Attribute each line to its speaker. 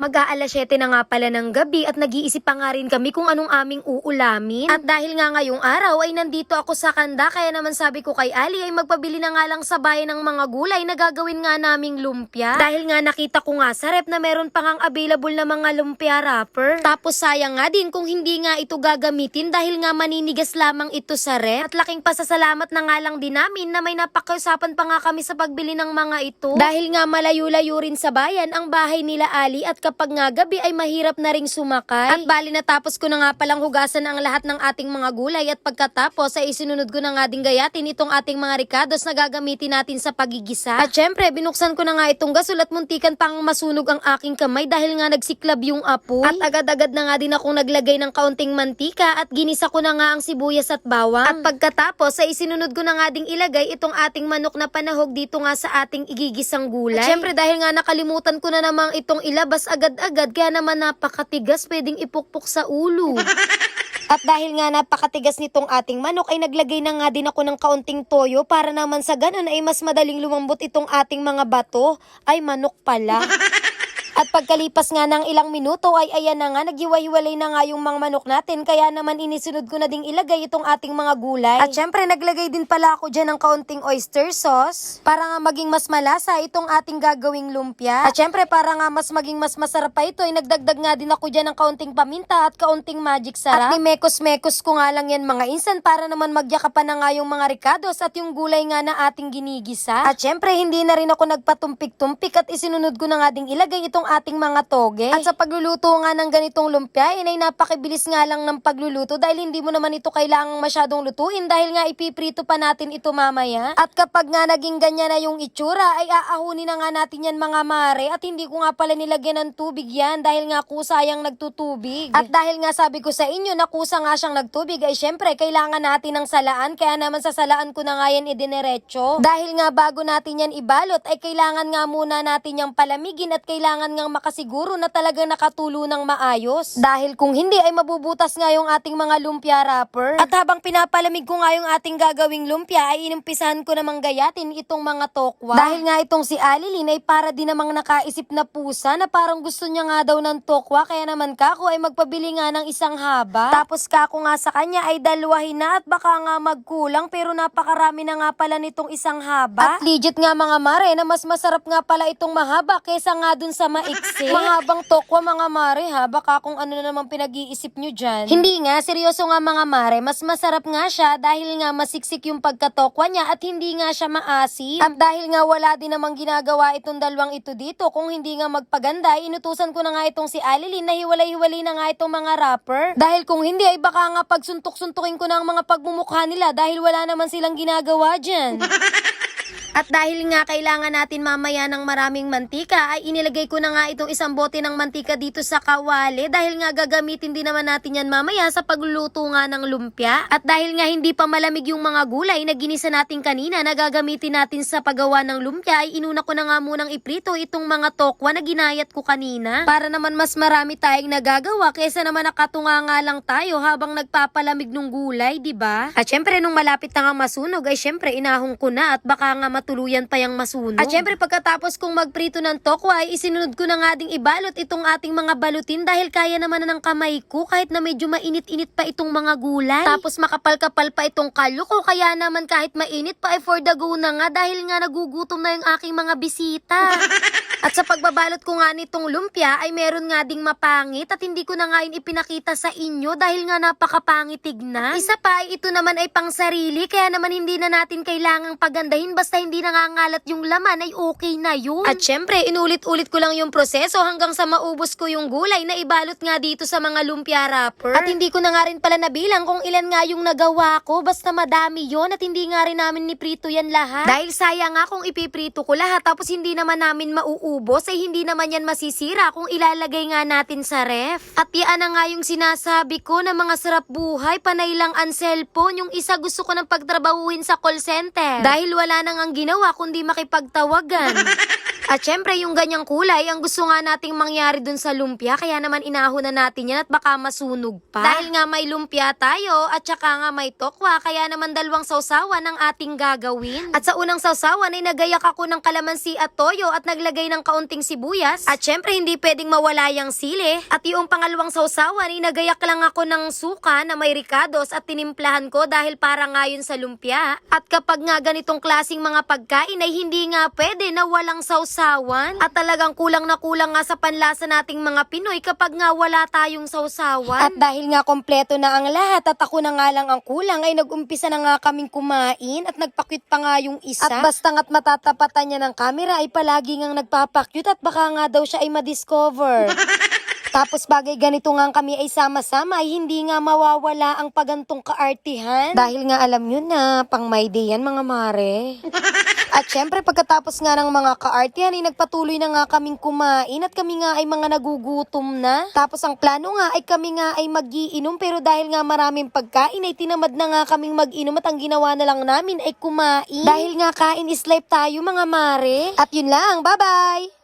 Speaker 1: Mag-aalas 7 na nga pala ng gabi at nag-iisip pa nga rin kami kung anong aming uulamin. At dahil nga ngayong araw ay nandito ako sa Kanda, kaya naman sabi ko kay Ali ay magpabili na nga lang sa bayan ng mga gulay na gagawin nga naming lumpia. Dahil nga nakita ko nga sa rep na meron pa ngang available na mga lumpia wrapper. Tapos sayang nga din kung hindi nga ito gagamitin dahil nga maninigas lamang ito sa rep. At laking pasasalamat na nga lang din namin na may napakiusapan pa nga kami sa pagbili ng mga ito. Dahil nga malayo-layo rin sa bayan ang bahay nila Ali at kapag nga gabi ay mahirap na ring sumakay. At bali natapos ko na nga palang hugasan ang lahat ng ating mga gulay at pagkatapos ay isinunod ko na nga din gayatin itong ating mga ricados na gagamitin natin sa pagigisa. At syempre binuksan ko na nga itong gasol at muntikan pang masunog ang aking kamay dahil nga nagsiklab yung apoy. At agad-agad na nga din akong naglagay ng kaunting mantika at ginisa ko na nga ang sibuyas at bawang. At pagkatapos ay isinunod ko na nga ding ilagay itong ating manok na panahog dito nga sa ating igigisang gulay. At syempre dahil nga nakalimutan ko na namang itong ilabas agad-agad kaya naman napakatigas, pwedeng ipukpok sa ulo. At dahil nga napakatigas nitong ating manok ay naglagay na nga din ako ng kaunting toyo para naman sa ganun ay mas madaling lumambot itong ating mga bato. Ay manok pala. At pagkalipas nga ng ilang minuto ay ayan na nga, naghiwa-hiwalay na nga yung mga manok natin. Kaya naman inisunod ko na ding ilagay itong ating mga gulay. At syempre naglagay din pala ako dyan ng kaunting oyster sauce para nga maging mas malasa itong ating gagawing lumpia. At syempre para nga mas maging mas masarap pa ito ay nagdagdag nga din ako dyan ng kaunting paminta at kaunting magic sarap. At nimekos-mekos ko nga lang yan mga insan para naman magyakapan na nga yung mga ricados at yung gulay nga na ating ginigisa. At syempre hindi na rin ako nagpatumpik-tumpik at isinunod ko na nga ding ilagay itong ating mga toge. At sa pagluluto nga ng ganitong lumpia, ay napakibilis nga lang ng pagluluto dahil hindi mo naman ito kailangang masyadong lutuin dahil nga ipiprito pa natin ito mamaya. At kapag nga naging ganyan na yung itsura, ay aahunin na nga natin yan mga mare at hindi ko nga pala nilagyan ng tubig yan dahil nga kusa yang nagtutubig. At dahil nga sabi ko sa inyo na kusa nga siyang nagtubig ay syempre kailangan natin ng salaan kaya naman sa salaan ko na nga yan idinerecho. Dahil nga bago natin yan ibalot ay kailangan nga muna natin yang palamigin at kailangan nga makasiguro na talaga nakatulo ng maayos. Dahil kung hindi ay mabubutas nga yung ating mga lumpia wrapper. At habang pinapalamig ko nga yung ating gagawing lumpia ay inumpisahan ko namang gayatin itong mga tokwa. Dahil nga itong si Alilin ay para din namang nakaisip na pusa na parang gusto niya nga daw ng tokwa kaya naman kako ay magpabili nga ng isang haba. Tapos kako nga sa kanya ay dalwahin na at baka nga magkulang pero napakarami na nga pala nitong isang haba. At legit nga mga mare na mas masarap nga pala itong mahaba kaysa nga dun sa maiksi. Mahabang tokwa mga mare ha, baka kung ano na naman pinag-iisip nyo dyan. Hindi nga, seryoso nga mga mare, mas masarap nga siya dahil nga masiksik yung pagkatokwa niya at hindi nga siya maasim. At dahil nga wala din namang ginagawa itong dalawang ito dito, kung hindi nga magpaganda, inutusan ko na nga itong si Alilin na hiwalay-hiwalay na nga itong mga wrapper. Dahil kung hindi ay baka nga pagsuntok-suntukin ko na ang mga pagmumukha nila dahil wala naman silang ginagawa dyan. At dahil nga kailangan natin mamaya ng maraming mantika ay inilagay ko na nga itong isang bote ng mantika dito sa kawali dahil nga gagamitin din naman natin yan mamaya sa pagluluto nga ng lumpia. At dahil nga hindi pa malamig yung mga gulay na ginisa natin kanina na gagamitin natin sa paggawa ng lumpia ay inuna ko na nga munang iprito itong mga tokwa na ginayat ko kanina para naman mas marami tayong nagagawa kaysa naman nakatunga nga lang tayo habang nagpapalamig ng gulay, diba? At syempre nung malapit na nga masunog ay syempre inahong ko na at baka nga matuluyan pa yang masunog. At syempre pagkatapos kong magprito ng tokwa ay isinunod ko na nga ding ibalot itong ating mga balutin dahil kaya naman na ng kamay ko kahit na medyo mainit-init pa itong mga gulay. Tapos makapal-kapal pa itong kalyo ko kaya naman kahit mainit pa ay for the go na nga dahil nga nagugutom na yung aking mga bisita. At sa pagbabalot ko nga nitong lumpia ay meron nga ding mapangit at hindi ko na nga yun ipinakita sa inyo dahil nga napakapangit tignan. Isa pa ay ito naman ay pang sarili kaya naman hindi na natin kailangang pagandahin basta hindi nangangalat yung laman ay okay na yun. At syempre inulit-ulit ko lang yung proseso hanggang sa maubos ko yung gulay na ibalot nga dito sa mga lumpia wrapper. At hindi ko na nga rin pala nabilang kung ilan nga yung nagawa ko basta madami yon at hindi nga rin namin niprito yan lahat. Dahil sayang nga kung ipiprito ko lahat tapos hindi naman namin mauubos ay hindi naman yan masisira kung ilalagay nga natin sa ref. At yan na nga yung sinasabi ko na mga sarap buhay, panay lang ang cellphone. Yung isa gusto ko ng pagtrabahuhin sa call center dahil wala nang ang ginawa kundi makipagtawagan. At syempre yung ganyang kulay, ang gusto nga nating mangyari dun sa lumpia, kaya naman inahon na natin yan at baka masunog pa. Dahil nga may lumpia tayo at saka nga may tokwa, kaya naman dalawang sausawan ang ating gagawin. At sa unang sausawan ay nagayak ako ng kalamansi at toyo at naglagay ng kaunting sibuyas. At syempre hindi pwedeng mawala yung sili. At yung pangalawang sausawan ay nagayak lang ako ng suka na may ricados at tinimplahan ko dahil para nga yun sa lumpia. At kapag nga ganitong klaseng mga pagkain ay hindi nga pwede na walang sausawan. At talagang kulang na kulang nga sa panlasa nating mga Pinoy kapag nga wala tayong sausawan. At dahil nga kompleto na ang lahat at ako na nga lang ang kulang ay nag-umpisa na nga kaming kumain at nagpakyut pa nga yung isa. At basta nga't matatapatan niya ng camera ay palagi ngang nagpapakyut at baka nga daw siya ay madiscover. Tapos bagay ganito nga kami ay sama-sama ay hindi nga mawawala ang pagantong kaartihan. Dahil nga alam nyo na, pang my day yan mga mare. At syempre pagkatapos nga ng mga kaartihan ay nagpatuloy na nga kaming kumain at kami nga ay mga nagugutom na. Tapos ang plano nga ay kami nga ay mag-iinom pero dahil nga maraming pagkain ay tinamad na nga kaming mag-inom at ang ginawa na lang namin ay kumain. Dahil nga kain is life tayo mga mare. At yun lang, bye-bye!